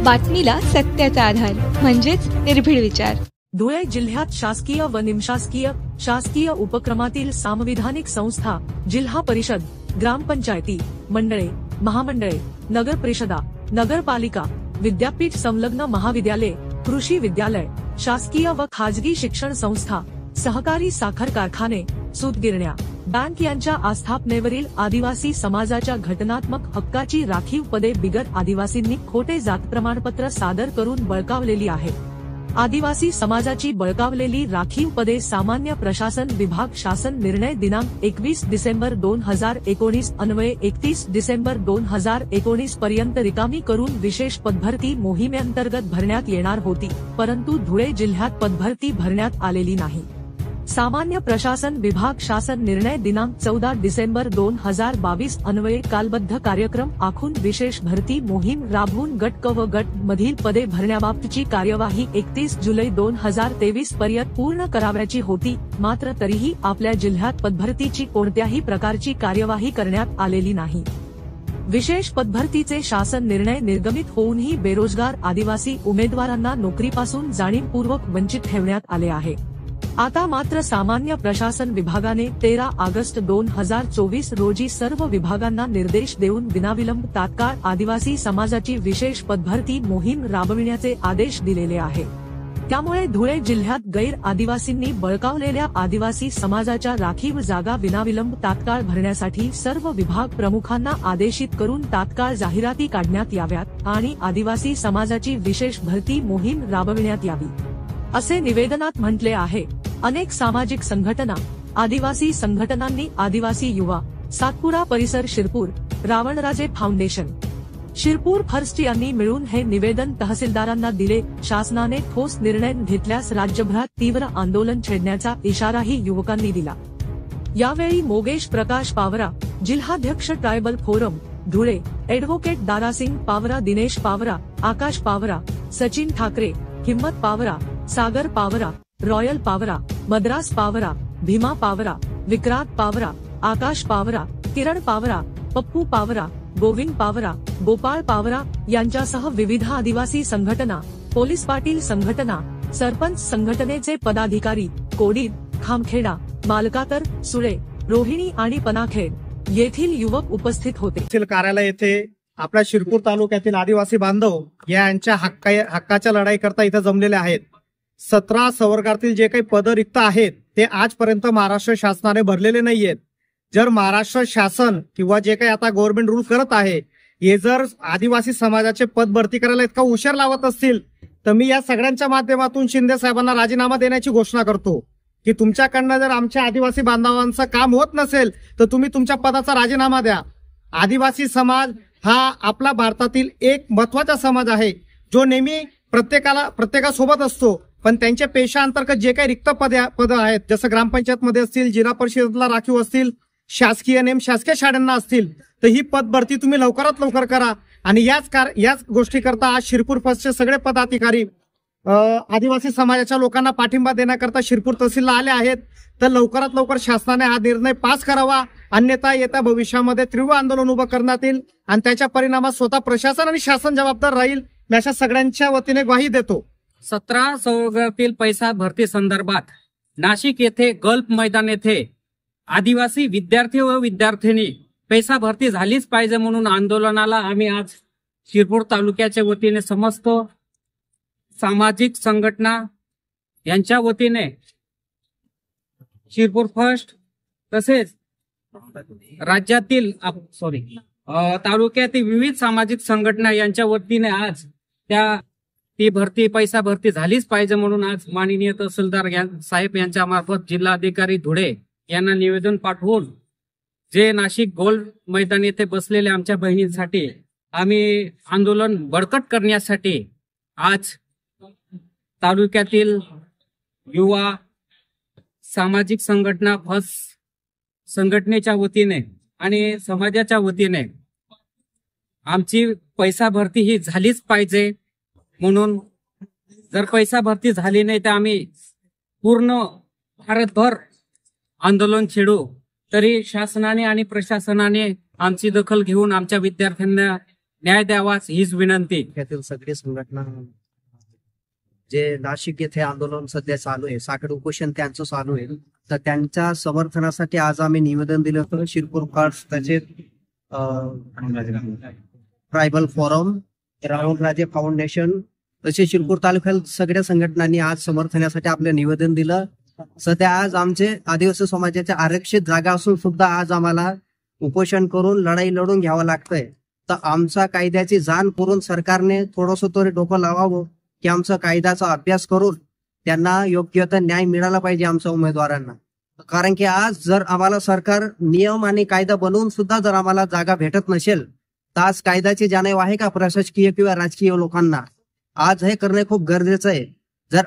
बातमीला सत्याचा आधार म्हणजेच निर्भीड विचार। धुळे जिल्ह्यात शासकीय व निमशासकीय शासकीय उपक्रमातील सांविधानिक संस्था, जिल्हा परिषद, ग्रामपंचायती, मंडळे, महामंडळे, नगर परिषदा, नगरपालिका, विद्यापीठ संलग्न महाविद्यालय, कृषी विद्यालय, शासकीय व खाजगी शिक्षण संस्था, सहकारी साखर कारखाने, सूतगिरण्या, बँक यांच्या आस्थापनेवरील आदिवासी समाजाच्या घटनात्मक हक्काची राखीव पदे बिगर आदिवासींनी खोटे जात प्रमाणपत्र सादर करून बळकावलेली आहेत। आदिवासी समाजाची बळकावलेली राखीव पदे सामान्य प्रशासन विभाग शासन निर्णय दिनांक 21 डिसेंबर 2019 अन्वये 31 डिसेंबर 2019 पर्यंत रिकामी करून विशेष पदभरती मोहिमेअंतर्गत भरण्यात येणार होती, परंतु धुळे जिल्ह्यात पदभरती भरण्यात आलेली नाही। सामान्य प्रशासन विभाग शासन निर्णय दिनांक 14 डिसेंबर 2022 अन्वये कालबद्ध कार्यक्रम आखून विशेष भरती मोहीम राबवून गट क व गट मधील पदे भरण्याबाबतची कार्यवाही 31 जुलै 2023 पर्यंत पूर्ण करावयाची होती, मात्र तरीही आपल्या जिल्ह्यात पदभरतीची कोणत्याही प्रकारची कार्यवाही करण्यात आलेली नाही। विशेष पदभरतीचे शासन निर्णय निर्गमित होऊनही बेरोजगार आदिवासी उमेदवारांना नोकरीपासून जाणीवपूर्वक वंचित ठेवण्यात आले आहे। आता मात्र सामान्य प्रशासन विभागाने 13 ऑगस्ट 2024 रोजी सर्व विभागांना निर्देश देऊन विनाविलंब तात्काळ आदिवासी समाजाची विशेष पदभरती मोहीम राबविण्याचे आदेश दिलेले आहे। त्यामुळे धुळे जिल्ह्यात गैर आदिवासींनी बळकावलेल्या आदिवासी समाजाच्या राखीव जागा विनाविलंब तात्काळ भरण्यासाठी सर्व विभाग प्रमुखांना आदेशित करून तात्काळ जाहिराती काढण्यात याव्यात आणि आदिवासी समाजाची विशेष भरती मोहीम राबविण्यात यावी, असे निवेदनात म्हटले आहे। अनेक सामाजिक संघटना, आदिवासी संघटनांनी आदिवासी युवा, सातपुडा परिसर शिरपूर, रावणराजे फाउंडेशन, शिरपूर फर्स्ट यांनी मिळून हे निवेदन तहसीलदारांना दिले। शासनाने ठोस निर्णय घेतल्यास राज्यभरात तीव्र आंदोलन छेडण्याचा इशाराही युवकांनी दिला। यावेळी मोगेश प्रकाश पावरा, जिल्हाध्यक्ष tribal forum Dhule, advocate Darasingh Pawara, Dinesh Pawara, Akash Pawara, Sachin Thackeray, Himmat Pawara, Sagar Pawara, royal Pawara, Madras Pawara, Bhima Pawara, Vikrant Pawara, Akash Pawara, Kiran Pawara, Pappu Pawara, Govind Pawara, Gopal Pawara यांच्यासह विविध आदिवासी संघटना, पोलीस पाटील संघटना, सरपंच संघटनेचे पदाधिकारी, कोडीद, खामखेडा, मालकातर, सुळे, रोहिणी आणि पनाखेड येथील युवक उपस्थित होते। तहसील कार्यालय येथे आपल्या शिरपूर तालुक्यातील आदिवासी बांधव यांच्या हक्काच्या लढाई करता इथे जमलेले आहेत। 17 संवर्गातील जे काही पद रिक्त आहेत ते आजपर्यंत महाराष्ट्र शासनाने भरलेले नाहीयेत। जर महाराष्ट्र शासन किंवा जे काही आता गव्हर्नमेंट रूल करत आहे हे जर आदिवासी समाजाचे पद भरती करायला इतका उशीर लावत असतील तर मी या सगळ्यांच्या माध्यमातून शिंदे साहेबांना राजीनामा देण्याची घोषणा करतो की तुमच्याकडनं जर आमच्या आदिवासी बांधवांचं काम होत नसेल तर तुम्ही तुमच्या पदाचा राजीनामा द्या। आदिवासी समाज हा आपला भारतातील एक महत्वाचा समाज आहे जो नेहमी प्रत्येकासोबत असतो, पण त्यांच्या पेशाअंतर्गत जे काही रिक्त पद आहेत जसं ग्रामपंचायत मध्ये असतील, जिल्हा परिषदेला राखीव असतील, शासकीय नेम शासकीय शाळांना असतील, तर ही पद भरती तुम्ही लवकरात लवकर करा। आणि याच गोष्टी करता आज शिरपूर फर्स्टचे सगळे पदाधिकारी आदिवासी समाजाच्या लोकांना पाठिंबा देण्याकरता शिरपूर तहसीलला आले आहेत। तर लवकरात लवकर शासनाने हा निर्णय पास करावा, अन्यथा येत्या भविष्यामध्ये तीव्र आंदोलन उभं करण्यात येईल आणि त्याच्या परिणामात स्वतः प्रशासन आणि शासन जबाबदार राहील, मी अशा सगळ्यांच्या वतीने ग्वाही देतो। 17 संवर्गातील पैसा भरती संदर्भात नाशिक येथे गल्फ मैदान येथे आदिवासी विद्यार्थी व विद्यार्थिनी पैसा भरती झालीच पाहिजे म्हणून आंदोलनाला आम्ही आज शिरपूर तालुक्याच्या वतीने समस्त सामाजिक संघटना यांच्या वतीने शिरपूर फर्स्ट तसेच राज्यातील तालुक्यातील विविध सामाजिक संघटना यांच्या वतीने आज ती पैसा भरती झालीच पाहिजे म्हणून आज माननीय तहसीलदार साहेब यांच्या मार्फत जिल्हाधिकारी धुळे यांना निवेदन पाठवून जे नाशिक गोल मैदान येथे बसलेल्या आमच्या बहिणींसाठी आम्ही आंदोलन बळकट करण्यासाठी आज तालुक्यातील युवा सामाजिक संघटना फर्स्ट संघटनेच्या वतीने आणि समाजाच्या वतीने आमची पैसा भरती ही झालीच पाहिजे म्हणून, जर पैसा भरती झाली नाही तर आम्ही पूर्ण भारतभर आंदोलन छेडू। तरी शासनाने आणि प्रशासनाने आमची दखल घेऊन आमच्या विद्यार्थ्यांना न्याय द्यावाच हीच विनंती. त्यातील सगळे संघटना जे नाशिक येथे आंदोलन सध्या चालू आहे, साखर उपोषण त्यांचं चालू आहे, तर त्यांच्या समर्थनासाठी आज आम्ही निवेदन दिलं होतं. शिरपूर कार्ड्स, तसेच ट्रायबल फोरम, राहुलराजे फाउंडेशन, तसेच शिरपूर तालुक्यात सगळ्या संघटनांनी आज समर्थनासाठी आपलं निवेदन दिलं. सध्या आज आमचे आदिवासी समाजाच्या आरक्षित जागा असून सुद्धा आज आम्हाला उपोषण करून लढाई लढून घ्यावं लागतंय. तर आमचा कायद्याची जाण करून सरकारने थोडंसं तरी डोकं लावावं की आमचा कायद्याचा अभ्यास करून त्यांना योग्य तर न्याय मिळाला पाहिजे आमच्या उमेदवारांना. कारण की आज जर आम्हाला सरकार नियम आणि कायदा बनवून सुद्धा जर आम्हाला जागा भेटत नसेल तर आज कायद्याची जाणीव आहे का प्रशासकीय किंवा राजकीय लोकांना? आज हे करणे खूप गरजेचं आहे. जर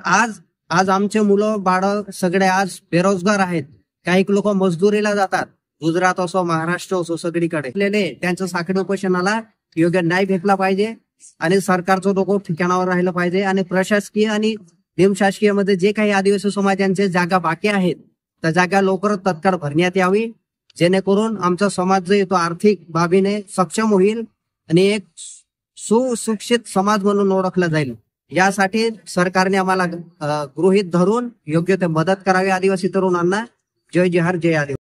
आज आमचे मुलं बाळ सगळे आज बेरोजगार आहेत, काही लोक मजदुरीला जातात, गुजरात असो महाराष्ट्र असो सगळीकडे त्यांच्या साखर उपोषणाला योग्य न्याय भेटला पाहिजे आणि सरकारचं डोकं ठिकाणावर राहिलं पाहिजे. आणि प्रशासकीय आणि निमशासकीय मध्ये जे काही आदिवासी समाजांचे जागा बाकी आहेत त्या जागा लवकरच तत्काळ भरण्यात यावी, जेणेकरून आमचा समाज जो तो आर्थिक बाबीने सक्षम होईल आणि एक सुशिक्षित समाज म्हणून ओळखला जाईल. यासाठी सरकारने आम्हाला गृहीत धरून योग्य ते मदत करावी आदिवासी तरुणांना. जय जहार, जय आदिवासी.